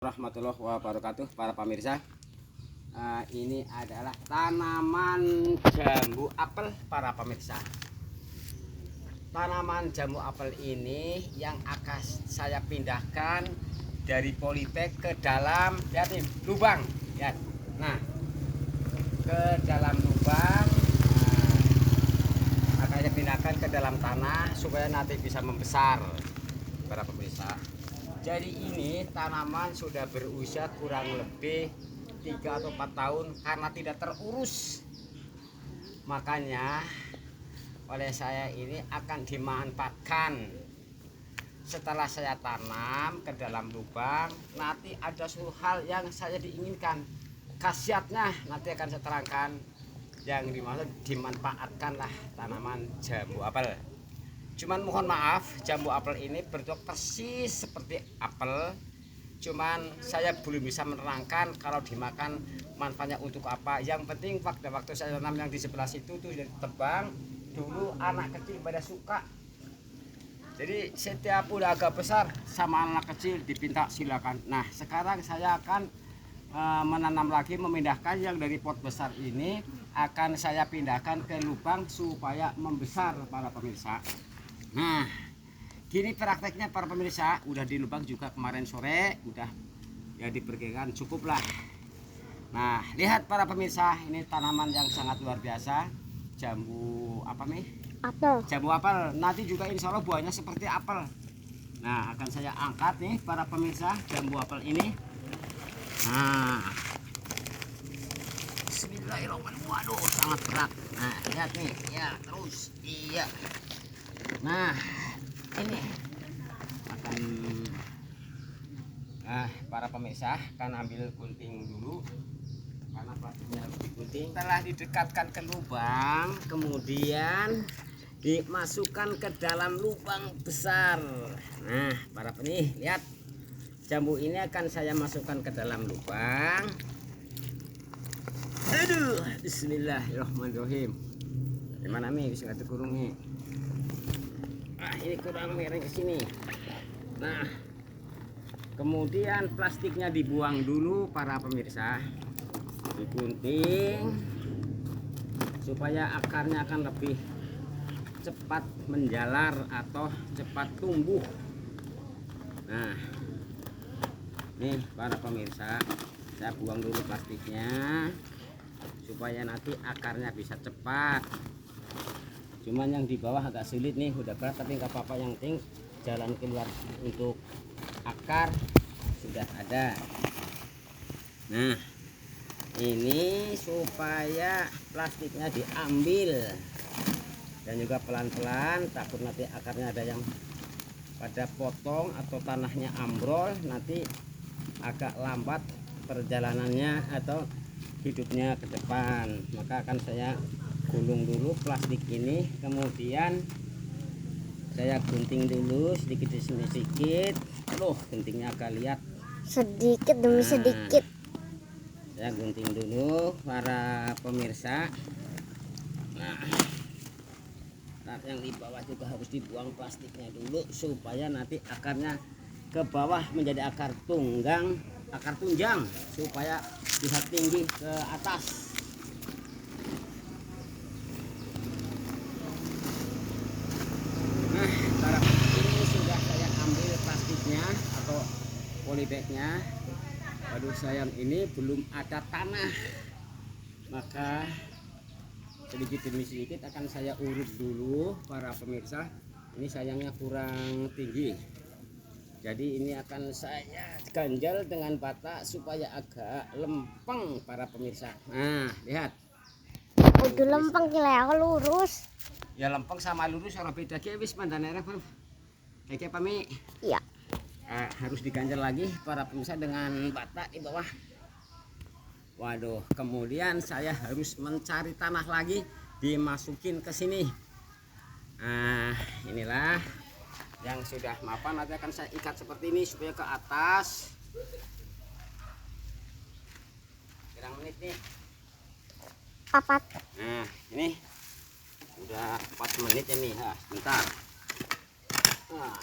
Warahmatullahi wabarakatuh para pemirsa. Ini adalah tanaman jambu apel para pemirsa. Tanaman jambu apel ini yang akan saya pindahkan dari polybag ke dalam lubang ya. Nah, ke dalam lubang akan saya pindahkan ke dalam tanah supaya nanti bisa membesar para pemirsa. Jadi ini tanaman sudah berusia kurang lebih 3 atau 4 tahun karena tidak terurus. Makanya oleh saya ini akan dimanfaatkan. Setelah saya tanam ke dalam lubang, nanti ada suatu hal yang saya diinginkan. Khasiatnya nanti akan saya terangkan. Yang dimaksud dimanfaatkanlah tanaman jambu apel. Cuman mohon maaf, jambu apel ini bentuk persis seperti apel. Cuman saya belum bisa menerangkan kalau dimakan manfaatnya untuk apa. Yang penting pada waktu saya tanam yang di sebelah situ tuh ditebang dulu, anak kecil pada suka. Jadi setiap udah agak besar sama anak kecil dipinta silakan. Nah, sekarang saya akan menanam lagi, memindahkan yang dari pot besar ini akan saya pindahkan ke lubang supaya membesar para pemirsa. Nah, gini prakteknya para pemirsa. Udah di lubang juga kemarin sore, udah ya diperkirakan cukup lah. Nah, lihat para pemirsa, ini tanaman yang sangat luar biasa. Jambu apa nih? Apel. Jambu apel. Nanti juga insya Allah buahnya seperti apel. Nah, akan saya angkat nih para pemirsa jambu apel ini. Nah, Bismillahirrahmanirrahim. Waduh, sangat berat. Nah, lihat nih, ya terus, iya. Nah, ini akan para pemirsa akan ambil gunting dulu karena plastiknya harus digunting. Setelah didekatkan ke lubang, kemudian dimasukkan ke dalam lubang besar. Nah, para penih, lihat jambu ini akan saya masukkan ke dalam lubang. Aduh, Bismillahirrahmanirrahim. Gimana nih bisa nggak kurung nih? Ini kurang miring ke sini. Nah, kemudian plastiknya dibuang dulu para pemirsa, digunting supaya akarnya akan lebih cepat menjalar atau cepat tumbuh. Nah, nih para pemirsa, saya buang dulu plastiknya supaya nanti akarnya bisa cepat. Cuman yang di bawah agak sulit nih, udah berat tapi nggak apa-apa, yang penting jalan keluar untuk akar sudah ada. Nah, ini supaya plastiknya diambil dan juga pelan-pelan, takut nanti akarnya ada yang pada potong atau tanahnya ambrol, nanti agak lambat perjalanannya atau hidupnya ke depan. Maka akan saya gulung dulu plastik ini, kemudian saya gunting dulu sedikit demi sedikit. Loh, guntingnya agak lihat Sedikit demi sedikit. Saya gunting dulu para pemirsa. Nah, yang di bawah juga harus dibuang plastiknya dulu supaya nanti akarnya ke bawah menjadi akar tunjang supaya bisa tinggi ke atas. Nah, ini sudah saya ambil plastiknya atau polybagnya. Waduh, sayang ini belum ada tanah, maka sedikit demi sedikit akan saya urut dulu para pemirsa. Ini sayangnya kurang tinggi, jadi ini akan saya ganjal dengan bata supaya agak lempeng para pemirsa. Nah, lihat. Udah lempeng kira aku lurus. Ya lempeng sama lurus orang beda ke wis mandanere kayak pami. Iya. Harus diganjal lagi para pemirsa dengan bata di bawah. Waduh, kemudian saya harus mencari tanah lagi, dimasukin ke sini. Nah, inilah yang sudah mapan, nanti akan saya ikat seperti ini supaya ke atas. Kurang menit nih. 4. Nah, ini udah 4 menit ya nih. Nah, bentar. Nah.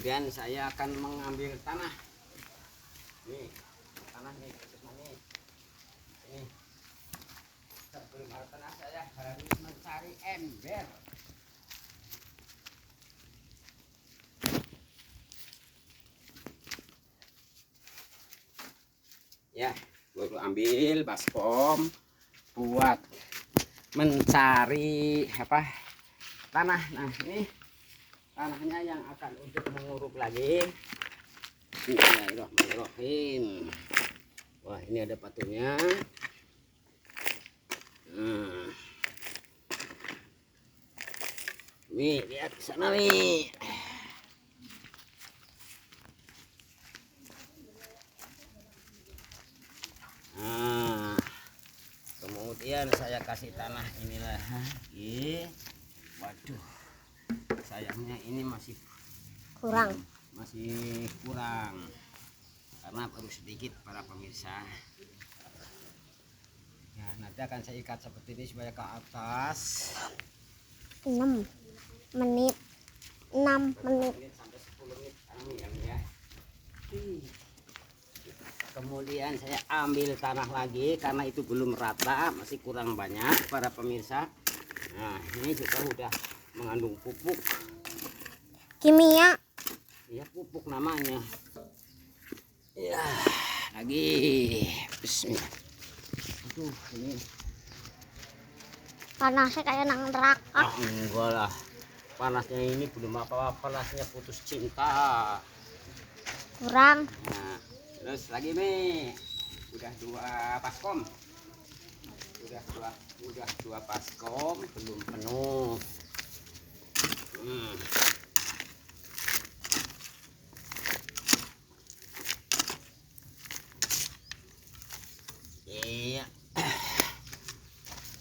Kemudian saya akan mengambil tanah. Nih, tanah nih, khususnya nih. Ini. Sebelum ada tanah saya harus mencari ember. Ya, baru ambil baskom buat mencari apa tanah. Nah, ini tanahnya yang akan untuk menguruk lagi. Bismillahirrahmanirrahim. Wah, ini ada batunya. Nah, nih lihat ke sana nih. Nah, kemudian saya kasih tanah inilah. Waduh, sayangnya ini masih Kurang. masih kurang karena baru sedikit para pemirsa. Nah, nanti akan saya ikat seperti ini supaya ke atas 6 menit. 6 menit. sampai 10 menit kami ya. Kemudian saya ambil tanah lagi karena itu belum rata, masih kurang banyak para pemirsa. Nah, ini juga udah mengandung pupuk. Kimia. Ya, pupuk namanya. Ya, lagi. Bismillah. Aduh, ini Panasnya kayak nang neraka. enggak lah. Panasnya ini belum apa-apa, panasnya putus cinta. Kurang. Nah, terus lagi nih. Udah 2 baskom. Udah dua baskom, belum penuh. Iya.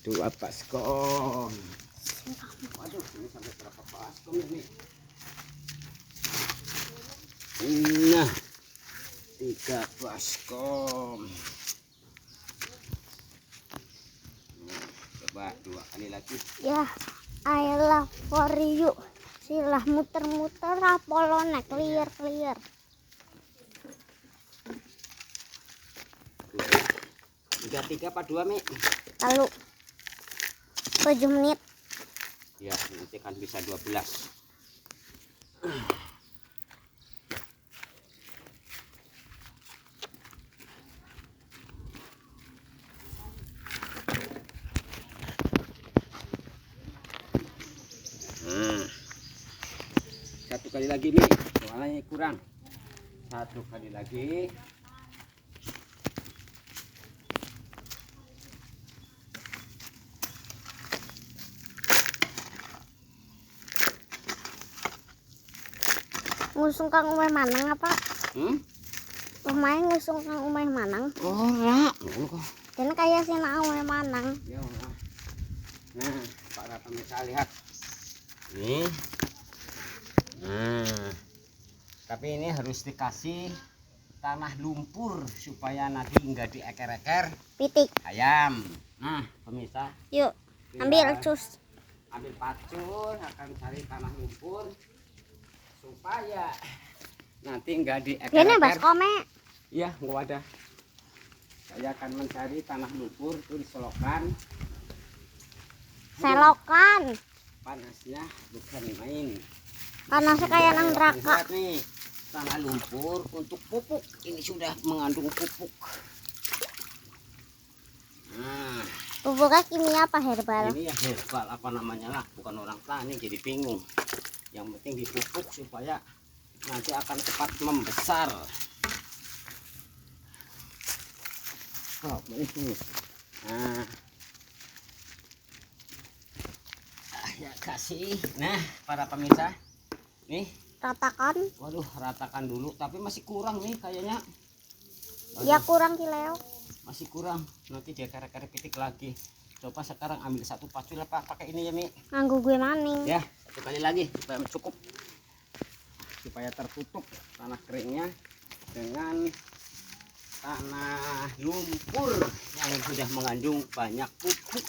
2 baskom. Waduh, ini sampai berapa baskom ini? Nah, 3 baskom. Coba 2 kali lagi. Ya, I love for you. Silah muter-muter Apolone clear. 3 apa 2 Mi? Lalu 7 menit. Ya, nanti kan bisa 12. Satu kali lagi nih, soalnya kurang. 1 kali lagi. Ngusung Kang Umay Manang apa? Umay ngusung Kang Umay Manang. Ora. Dan kayak si Nak Umay Manang. Ya Allah. Nah, para pemirsa lihat. Nih. Nah. Tapi ini harus dikasih tanah lumpur supaya nanti enggak dieker-eker Pitik. ayam. Nah, pemirsa, Yuk, ambil cus. ambil pacul, akan cari tanah lumpur supaya nanti enggak Ini dieker-eker. baskome. Iya, enggak ada. Saya akan mencari tanah lumpur itu di selokan. Selokan. Panasnya bukan main. Panasnya kayak nang neraka. Lihat nih, tanah lumpur untuk pupuk. Ini sudah mengandung pupuk. Nah, Pupuknya kimia apa herbal? ini ya herbal apa namanya lah, bukan orang tani jadi bingung. Yang penting dipupuk supaya nanti akan cepat membesar. Oh, ini. Nah, ya kasih. Nah, para pemirsa, nih. Ratakan. Waduh, ratakan dulu, tapi masih kurang nih kayaknya. Ya kurang kileo. Masih kurang, nanti dia kare-kare pitik lagi. Coba sekarang ambil 1 pacul apa pakai ini ya Mi. Nganggu gue maning. Ya, 1 kali lagi supaya cukup, supaya tertutup tanah keringnya dengan tanah lumpur yang sudah mengandung banyak pupuk.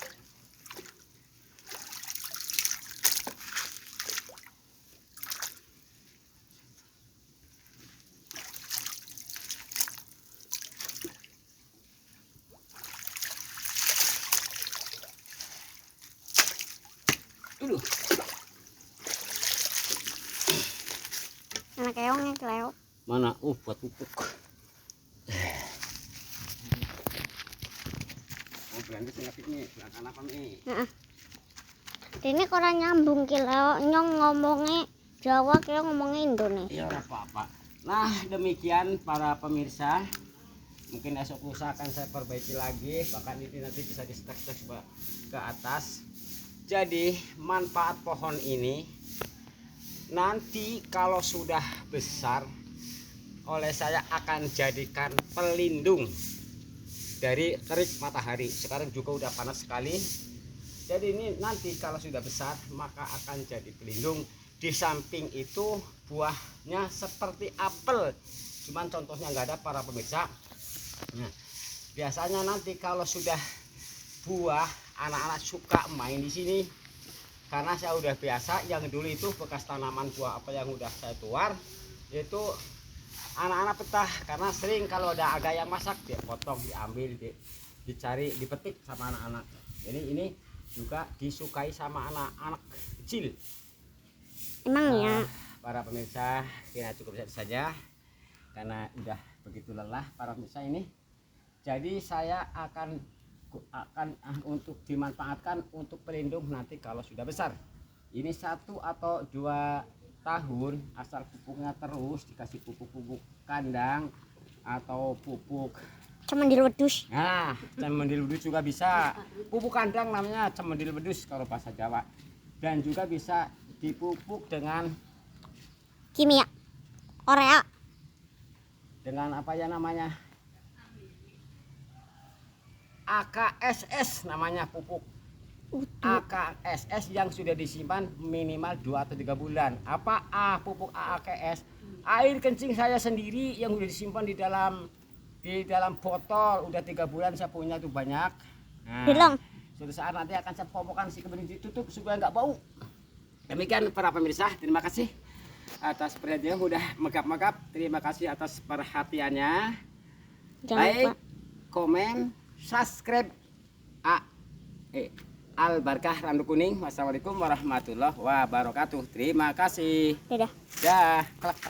Dulu. Anak keongnya Cleo. Mana? Buat pupuk. Oh, berarti singkat ini, belakang apa nih? Heeh. Ini kurang nyambung Cleo, nyong ngomongnya Jawa, Cleo ngomongnya Indonesia. Ya apa-apa. Nah, demikian para pemirsa. Mungkin esok lusa akan saya perbaiki lagi, bahkan ini nanti bisa di stek ke atas. Jadi manfaat pohon ini nanti kalau sudah besar oleh saya akan jadikan pelindung dari terik matahari. Sekarang juga udah panas sekali. Jadi ini nanti kalau sudah besar maka akan jadi pelindung. Di samping itu buahnya seperti apel, cuman contohnya nggak ada para pemirsa. Nah, biasanya nanti kalau sudah buah, anak-anak suka main di sini karena saya udah biasa. Yang dulu itu bekas tanaman buah apa yang udah saya tuar itu anak-anak petah karena sering kalau ada agak yang masak dia potong, diambil, dicari, dipetik sama anak-anak. Jadi ini juga disukai sama anak-anak kecil. Emangnya Para pemirsa, kira cukup saja karena udah begitu lelah para pemirsa ini. Jadi saya akan untuk dimanfaatkan untuk pelindung nanti kalau sudah besar. Ini 1 atau 2 tahun asal pupuknya terus dikasih pupuk kandang atau pupuk cemendil wedus. Nah, cemendil wedus juga bisa. Pupuk kandang namanya cemendil wedus kalau bahasa Jawa. Dan juga bisa dipupuk dengan Kimia. Korea. dengan apa ya namanya? AKSS namanya pupuk. AKSS yang sudah disimpan minimal 2 atau 3 bulan. Apa pupuk AKS? Air kencing saya sendiri yang sudah disimpan di dalam botol udah 3 bulan saya punya tuh banyak. Nah, Bilang. suatu saat nanti akan saya popokkan si kemudian ditutup supaya nggak bau. Demikian para pemirsa, terima kasih atas perhatiannya, udah megap-megap. Terima kasih atas perhatiannya. Jangan Like, lupa. komen, subscribe. Al Barkah Randu Kuning. Wassalamualaikum warahmatullahi wabarakatuh. Terima kasih. Dadah. Dah.